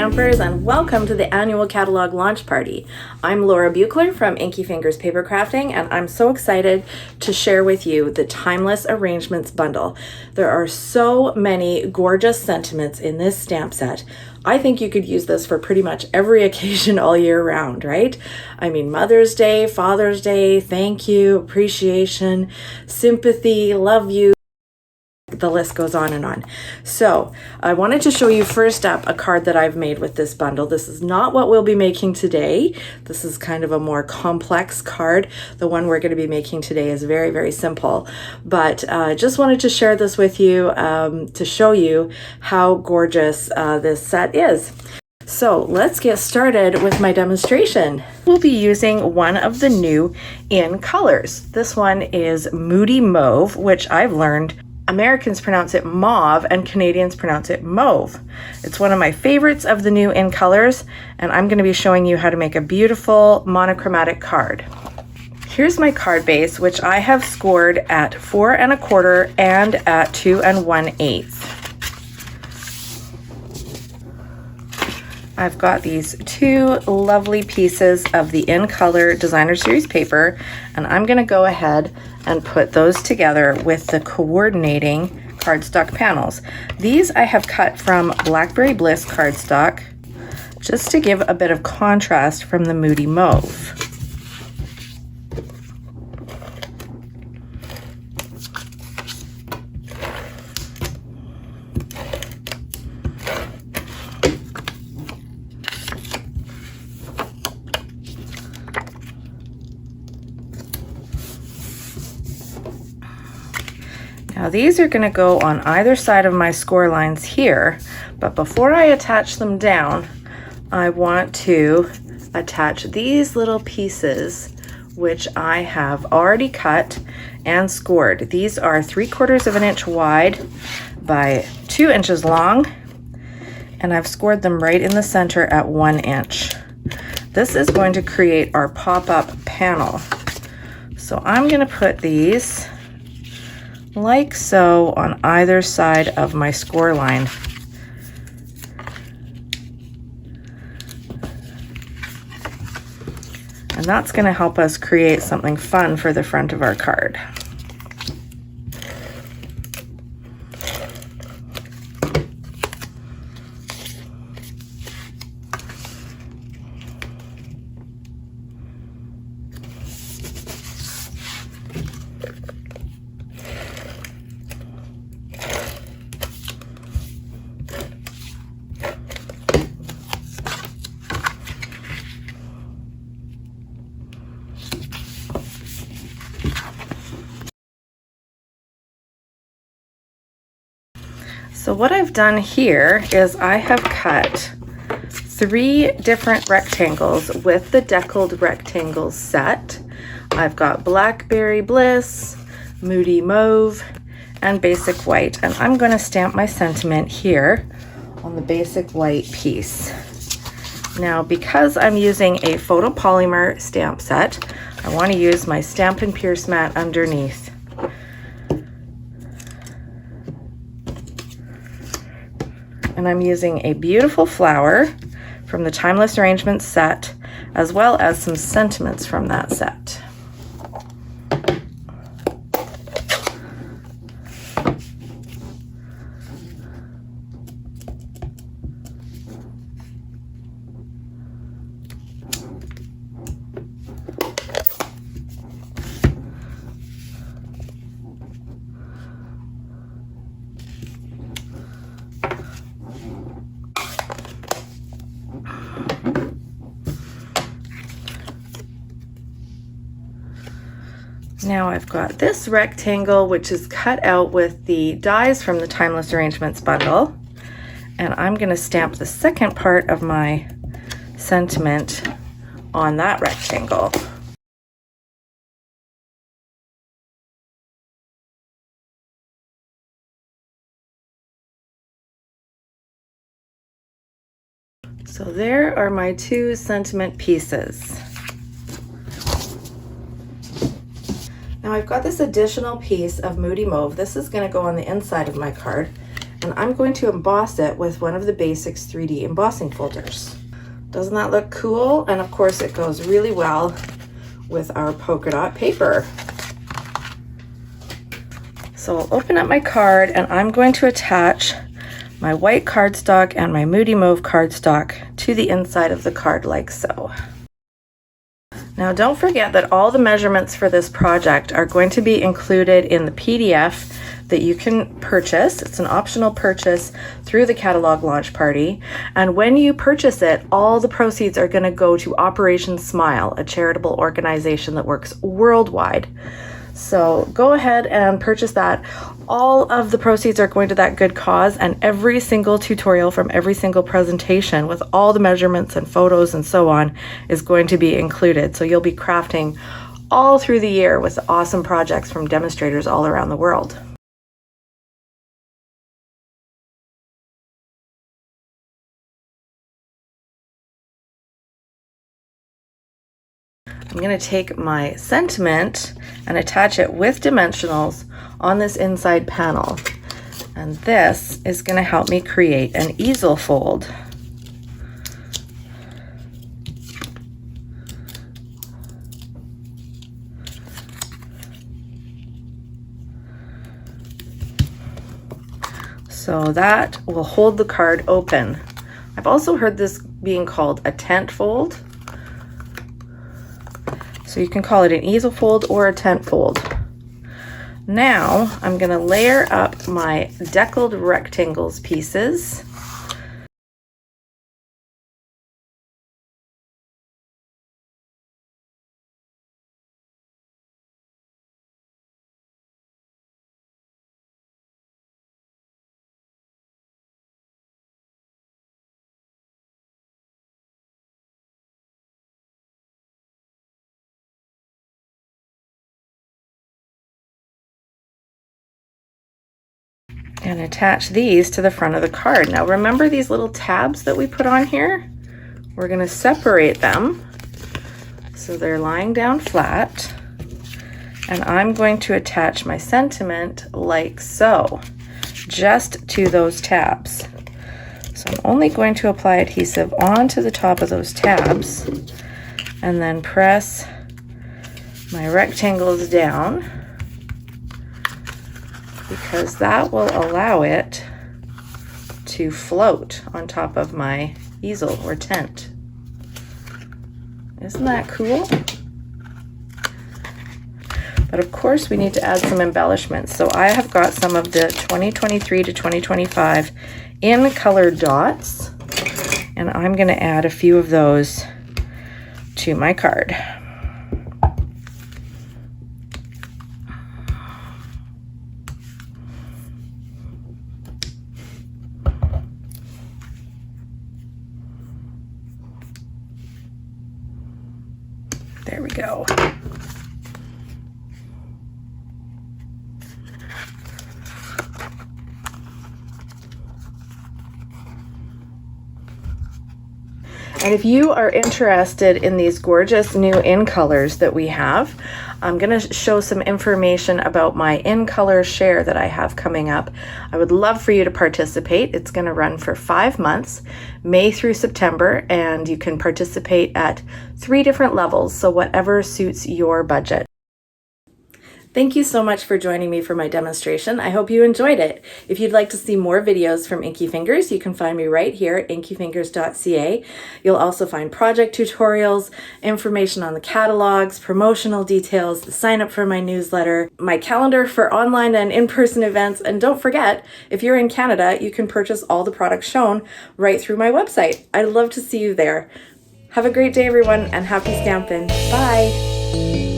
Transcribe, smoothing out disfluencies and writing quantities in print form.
stampers, and welcome to the annual catalog launch party. I'm Laura Buechler from Inkyfingers Papercrafting, and I'm so excited to share with you the Timeless Arrangements bundle. There are so many gorgeous sentiments in this stamp set. I think you could use this for pretty much every occasion all year round, right? I mean, Mother's Day, Father's Day, thank you, appreciation, sympathy, love you. The list goes on and on. So I wanted to show you first up a card that I've made with this bundle. This is not what we'll be making today. This is kind of a more complex card. The one we're going to be making today is very, very simple. But I just wanted to share this with you to show you how gorgeous this set is. So let's get started with my demonstration. We'll be using one of the new In Colors. This one is Moody Mauve, which I've learned Americans pronounce it mauve and Canadians pronounce it mauve. It's one of my favorites of the new In Colors, and I'm going to be showing you how to make a beautiful monochromatic card. Here's my card base, which I have scored at 4 1/4 and at 2 1/8. I've got these two lovely pieces of the In Color Designer Series paper, and I'm going to go ahead and put those together with the coordinating cardstock panels. These I have cut from Blackberry Bliss cardstock just to give a bit of contrast from the Moody Mauve. Now these are going to go on either side of my score lines here, but before I attach them down, I want to attach these little pieces, which I have already cut and scored. These are 3/4 of an inch wide by 2 inches long, and I've scored them right in the center at 1 inch. This is going to create our pop-up panel. So I'm going to put these like so on either side of my score line. And that's going to help us create something fun for the front of our card. So what I've done here is I have cut 3 different rectangles with the Deckled Rectangles set. I've got Blackberry Bliss, Moody Mauve, and Basic White. And I'm going to stamp my sentiment here on the Basic White piece. Now, because I'm using a photopolymer stamp set, I want to use my Stampin' Pierce mat underneath. And I'm using a beautiful flower from the Timeless Arrangements set, as well as some sentiments from that set. Now I've got this rectangle, which is cut out with the dies from the Timeless Arrangements bundle, and I'm going to stamp the second part of my sentiment on that rectangle. So there are my 2 sentiment pieces. Now I've got this additional piece of Moody Mauve. This is going to go on the inside of my card. And I'm going to emboss it with one of the Basics 3D embossing folders. Doesn't that look cool? And of course it goes really well with our polka dot paper. So I'll open up my card and I'm going to attach my white cardstock and my Moody Mauve cardstock to the inside of the card like so. Now don't forget that all the measurements for this project are going to be included in the PDF that you can purchase. It's an optional purchase through the catalog launch party. And when you purchase it, all the proceeds are going to go to Operation Smile, a charitable organization that works worldwide. So go ahead and purchase that. All of the proceeds are going to that good cause, and every single tutorial from every single presentation with all the measurements and photos and so on is going to be included. So you'll be crafting all through the year with awesome projects from demonstrators all around the world. I'm going to take my sentiment and attach it with dimensionals on this inside panel. And this is going to help me create an easel fold. So that will hold the card open. I've also heard this being called a tent fold. So you can call it an easel fold or a tent fold. Now I'm going to layer up my Deckled Rectangles pieces. And attach these to the front of the card. Now remember these little tabs that we put on here? We're going to separate them so they're lying down flat. And I'm going to attach my sentiment like so, just to those tabs. So I'm only going to apply adhesive onto the top of those tabs and then press my rectangles down, because that will allow it to float on top of my easel or tent. Isn't that cool? But of course we need to add some embellishments. So I have got some of the 2023 to 2025 In Color dots, and I'm going to add a few of those to my card. There we go. And if you are interested in these gorgeous new In Colors that we have, I'm going to show some information about my In Color share that I have coming up. I would love for you to participate. It's going to run for 5 months, May through September, and you can participate at 3 different levels, so whatever suits your budget. Thank you so much for joining me for my demonstration. I hope you enjoyed it. If you'd like to see more videos from Inkyfingers, you can find me right here at inkyfingers.ca. You'll also find project tutorials, information on the catalogs, promotional details, sign up for my newsletter, my calendar for online and in-person events, and don't forget, if you're in Canada, you can purchase all the products shown right through my website. I'd love to see you there. Have a great day, everyone, and happy stampin'. Bye!